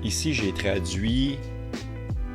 Ici, j'ai traduit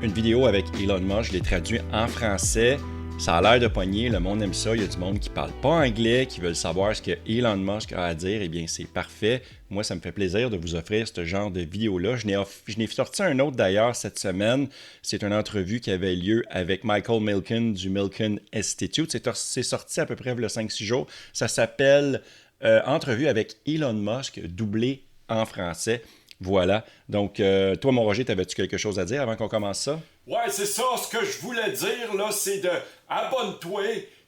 une vidéo avec Elon Musk, je l'ai traduit en français. Ça a l'air de pogner, le monde aime ça. Il y a du monde qui parle pas anglais, qui veulent savoir ce que Elon Musk a à dire. Eh bien, c'est parfait. Moi, ça me fait plaisir de vous offrir ce genre de vidéo-là. Je n'ai sorti un autre d'ailleurs cette semaine. C'est une entrevue qui avait lieu avec Michael Milken du Milken Institute. C'est sorti à peu près le 5-6 jours. Ça s'appelle Entrevue avec Elon Musk, doublé en français. Voilà. Donc, toi, mon Roger, t'avais-tu quelque chose à dire avant qu'on commence ça? Ouais, c'est ça. Ce que je voulais dire, là, c'est de abonne-toi,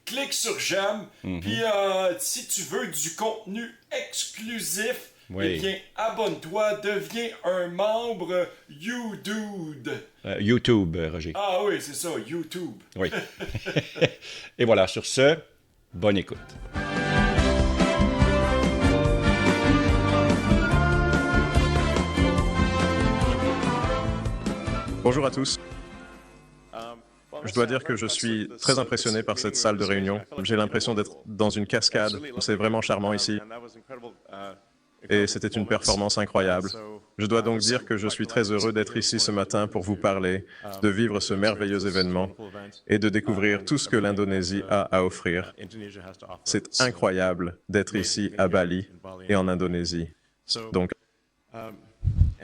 clique sur j'aime, puis si tu veux du contenu exclusif, Oui. eh bien, abonne-toi, deviens un membre YouDude. YouTube, Roger. Ah oui, c'est ça, YouTube. Oui. Et voilà, sur ce, bonne écoute. Bonjour à tous. Je dois dire que je suis très impressionné par cette salle de réunion. J'ai l'impression d'être dans une cascade. C'est vraiment charmant ici. Et c'était une performance incroyable. Je dois donc dire que je suis très heureux d'être ici ce matin pour vous parler, de vivre ce merveilleux événement et de découvrir tout ce que l'Indonésie a à offrir. C'est incroyable d'être ici à Bali et en Indonésie. Donc,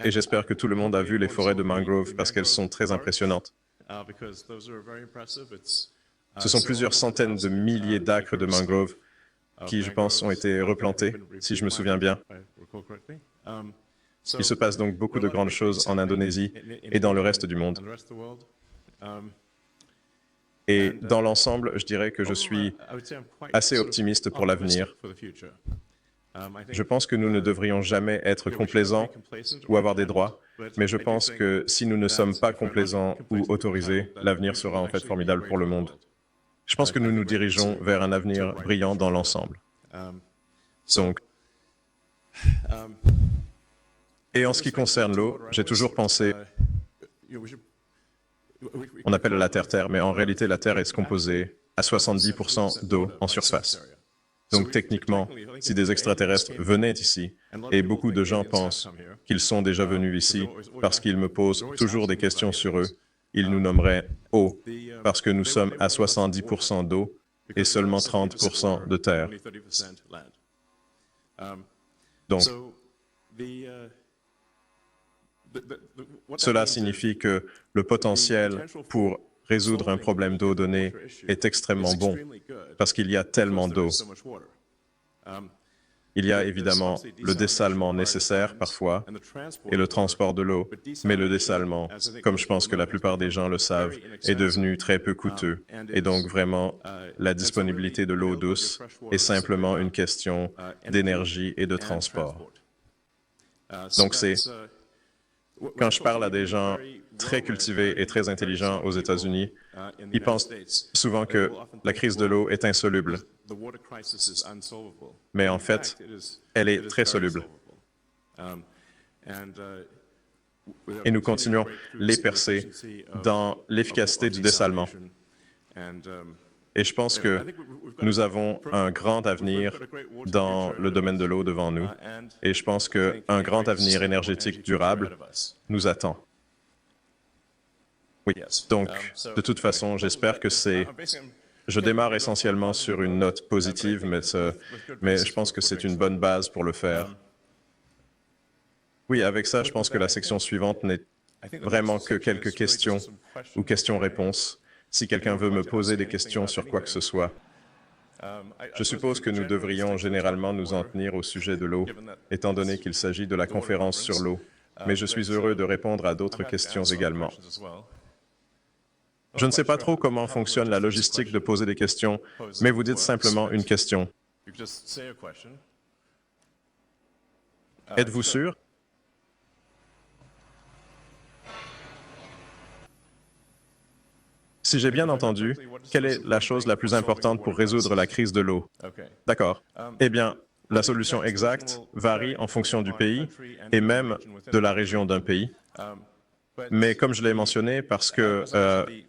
et j'espère que tout le monde a vu les forêts de mangrove parce qu'elles sont très impressionnantes. Ce sont plusieurs centaines de milliers d'acres de mangrove qui, je pense, ont été replantés, si je me souviens bien. Il se passe donc beaucoup de grandes choses en Indonésie et dans le reste du monde. Et dans l'ensemble, je dirais que je suis assez optimiste pour l'avenir. Je pense que nous ne devrions jamais être complaisants ou avoir des droits, mais je pense que si nous ne sommes pas complaisants ou autorisés, l'avenir sera en fait formidable pour le monde. Je pense que nous nous dirigeons vers un avenir brillant dans l'ensemble. Donc, et en ce qui concerne l'eau, j'ai toujours pensé, on appelle la Terre Terre, mais en réalité la Terre est composée à 70% d'eau en surface. Donc techniquement, si des extraterrestres venaient ici, et beaucoup de gens pensent qu'ils sont déjà venus ici parce qu'ils me posent toujours des questions sur eux, ils nous nommeraient eau, parce que nous sommes à 70% d'eau et seulement 30% de terre. Donc, cela signifie que le potentiel pour résoudre un problème d'eau donné est extrêmement bon, parce qu'il y a tellement d'eau. Il y a évidemment le dessalement nécessaire parfois et le transport de l'eau, mais le dessalement, comme je pense que la plupart des gens le savent, est devenu très peu coûteux. Et donc vraiment, la disponibilité de l'eau douce est simplement une question d'énergie et de transport. Donc quand je parle à des gens très cultivés et très intelligents aux États-Unis, ils pensent souvent que la crise de l'eau est insoluble. Mais en fait, elle est très soluble. Et nous continuons les percées dans l'efficacité du dessalement. Et je pense que nous avons un grand avenir dans le domaine de l'eau devant nous. Et je pense qu'un grand avenir énergétique durable nous attend. Oui, donc, de toute façon, j'espère que c'est... Je démarre essentiellement sur une note positive, mais je pense que c'est une bonne base pour le faire. Oui, avec ça, je pense que la section suivante n'est vraiment que quelques questions ou questions-réponses. Si quelqu'un veut me poser des questions sur quoi que ce soit, je suppose que nous devrions généralement nous en tenir au sujet de l'eau, étant donné qu'il s'agit de la conférence sur l'eau. Mais je suis heureux de répondre à d'autres questions également. Je ne sais pas trop comment fonctionne la logistique de poser des questions, mais vous dites simplement une question. Êtes-vous sûr? Si j'ai bien entendu, quelle est la chose la plus importante pour résoudre la crise de l'eau? D'accord. Eh bien, la solution exacte varie en fonction du pays et même de la région d'un pays. Mais comme je l'ai mentionné, parce que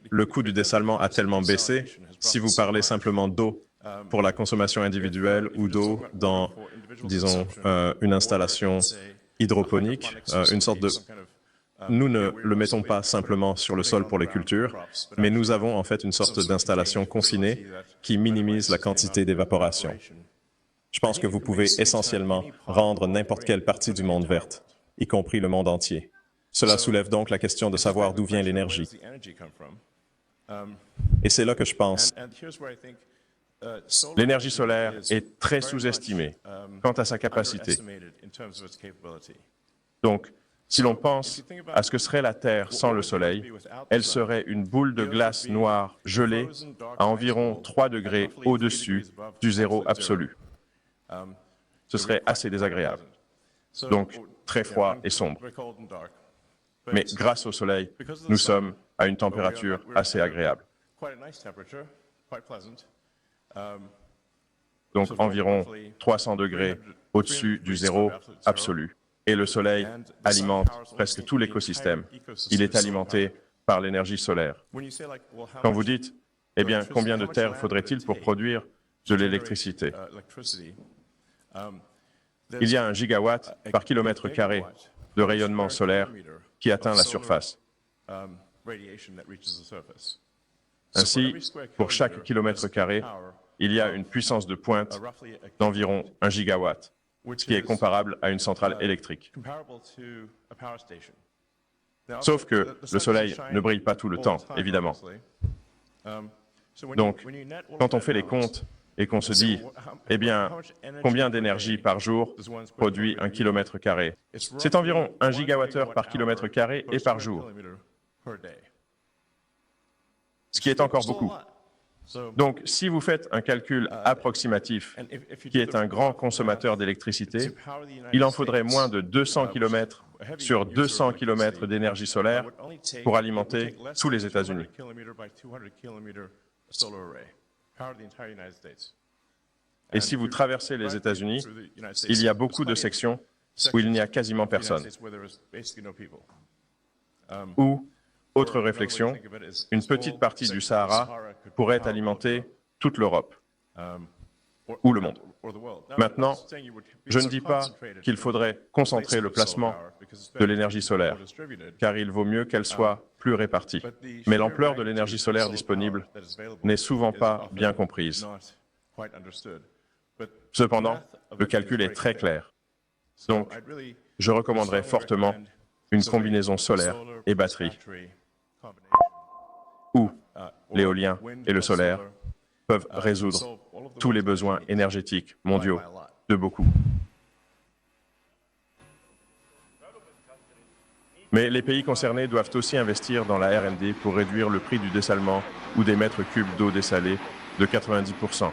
le coût du dessalement a tellement baissé, si vous parlez simplement d'eau pour la consommation individuelle ou d'eau dans, disons, une installation hydroponique, une sorte de nous ne le mettons pas simplement sur le sol pour les cultures, mais nous avons en fait une sorte d'installation confinée qui minimise la quantité d'évaporation. Je pense que vous pouvez essentiellement rendre n'importe quelle partie du monde verte, y compris le monde entier. Cela soulève donc la question de savoir d'où vient l'énergie. Et c'est là que je pense. L'énergie solaire est très sous-estimée quant à sa capacité. Donc, si l'on pense à ce que serait la Terre sans le Soleil, elle serait une boule de glace noire gelée à environ 3 degrés au-dessus du zéro absolu. Ce serait assez désagréable. Donc, très froid et sombre. Mais grâce au Soleil, nous sommes à une température assez agréable. Donc, environ 300 degrés au-dessus du zéro absolu. Et le Soleil alimente presque tout l'écosystème. Il est alimenté par l'énergie solaire. Quand vous dites, eh bien, combien de terre faudrait-il pour produire de l'électricité? Il y a 1 gigawatt par kilomètre carré de rayonnement solaire qui atteint la surface. Ainsi, pour chaque kilomètre carré, il y a une puissance de pointe d'environ 1 gigawatt, ce qui est comparable à une centrale électrique. Sauf que le Soleil ne brille pas tout le temps, évidemment. Donc, quand on fait les comptes et qu'on se dit, eh bien, combien d'énergie par jour produit 1 kilomètre carré? C'est environ 1 gigawattheure par kilomètre carré et par jour, ce qui est encore beaucoup. Donc, si vous faites un calcul approximatif, qui est un grand consommateur d'électricité, il en faudrait moins de 200 km sur 200 km d'énergie solaire pour alimenter tous les États-Unis. Et si vous traversez les États-Unis, il y a beaucoup de sections où il n'y a quasiment personne. Ou, autre réflexion, une petite partie du Sahara pourrait alimenter toute l'Europe ou le monde. Maintenant, je ne dis pas qu'il faudrait concentrer le placement de l'énergie solaire, car il vaut mieux qu'elle soit plus répartie. Mais l'ampleur de l'énergie solaire disponible n'est souvent pas bien comprise. Cependant, le calcul est très clair. Donc, je recommanderais fortement une combinaison solaire et batterie, où l'éolien et le solaire peuvent résoudre tous les besoins énergétiques mondiaux de beaucoup. Mais les pays concernés doivent aussi investir dans la R&D pour réduire le prix du dessalement ou des mètres cubes d'eau dessalée de 90%.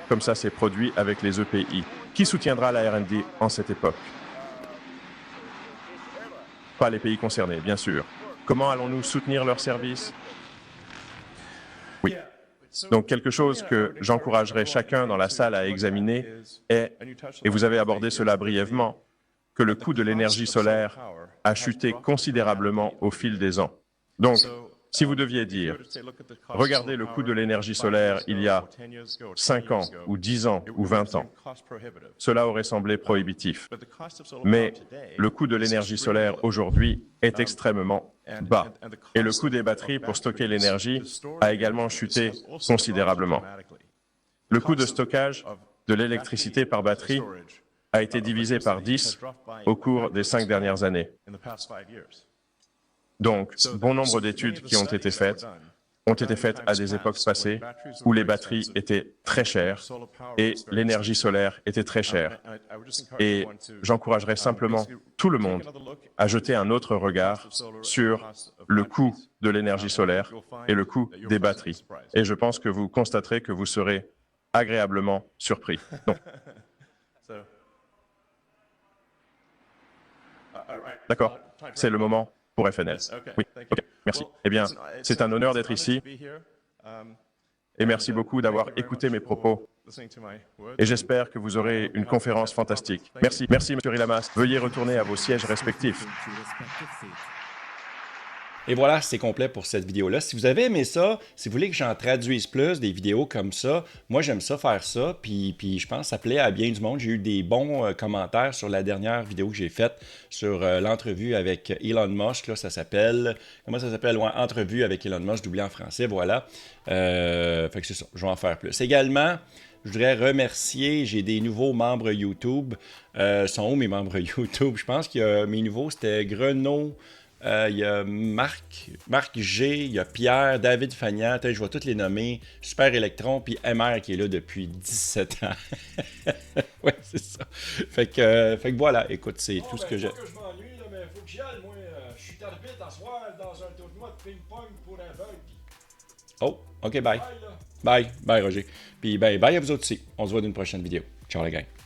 Comme ça, c'est produit avec les EPI. Qui soutiendra la R&D en cette époque? Pas les pays concernés, bien sûr. Comment allons-nous soutenir leurs services? Oui. Donc, quelque chose que j'encouragerais chacun dans la salle à examiner est, et vous avez abordé cela brièvement, que le coût de l'énergie solaire a chuté considérablement au fil des ans. Donc, si vous deviez dire, regardez le coût de l'énergie solaire il y a 5 ans, ou 10 ans, ou 20 ans, cela aurait semblé prohibitif. Mais le coût de l'énergie solaire aujourd'hui est extrêmement bas. Et le coût des batteries pour stocker l'énergie a également chuté considérablement. Le coût de stockage de l'électricité par batterie a été divisé par 10 au cours des 5 dernières années. Donc, bon nombre d'études qui ont été faites à des époques passées où les batteries étaient très chères et l'énergie solaire était très chère. Et j'encouragerais simplement tout le monde à jeter un autre regard sur le coût de l'énergie solaire et le coût des batteries. Et je pense que vous constaterez que vous serez agréablement surpris. Donc, d'accord, c'est le moment pour FNL. Oui, ok, merci. Eh bien, c'est un honneur d'être ici et merci beaucoup d'avoir écouté mes propos. Et j'espère que vous aurez une conférence fantastique. Merci, merci, Monsieur Rilamas. Veuillez retourner à vos sièges respectifs. Et voilà, c'est complet pour cette vidéo-là. Si vous avez aimé ça, si vous voulez que j'en traduise plus, des vidéos comme ça, moi j'aime ça faire ça, puis je pense que ça plaît à bien du monde. J'ai eu des bons commentaires sur la dernière vidéo que j'ai faite sur l'entrevue avec Elon Musk, là, ça s'appelle, comment ça s'appelle? Ouais, entrevue avec Elon Musk, doublé en français, voilà. Fait que c'est ça, je vais en faire plus. Également, je voudrais remercier, j'ai des nouveaux membres YouTube. Sont où mes membres YouTube? Je pense que mes nouveaux, c'était Grenaud, il y a Marc G, il y a Pierre, David Fagnan, je vais tous les nommer, Super Electron, puis MR qui est là depuis 17 ans. Ouais, c'est ça. Fait que voilà, écoute, c'est tout ce que j'ai. Pas que je m'ennuie, là, mais faut que j'y aille, moi. Je suis arbitre à soir dans un tournoi de ping-pong pour aveugles. Oh, ok, bye. Bye, là. Bye, Roger. Puis bye à vous autres aussi. On se voit dans une prochaine vidéo. Ciao les gars.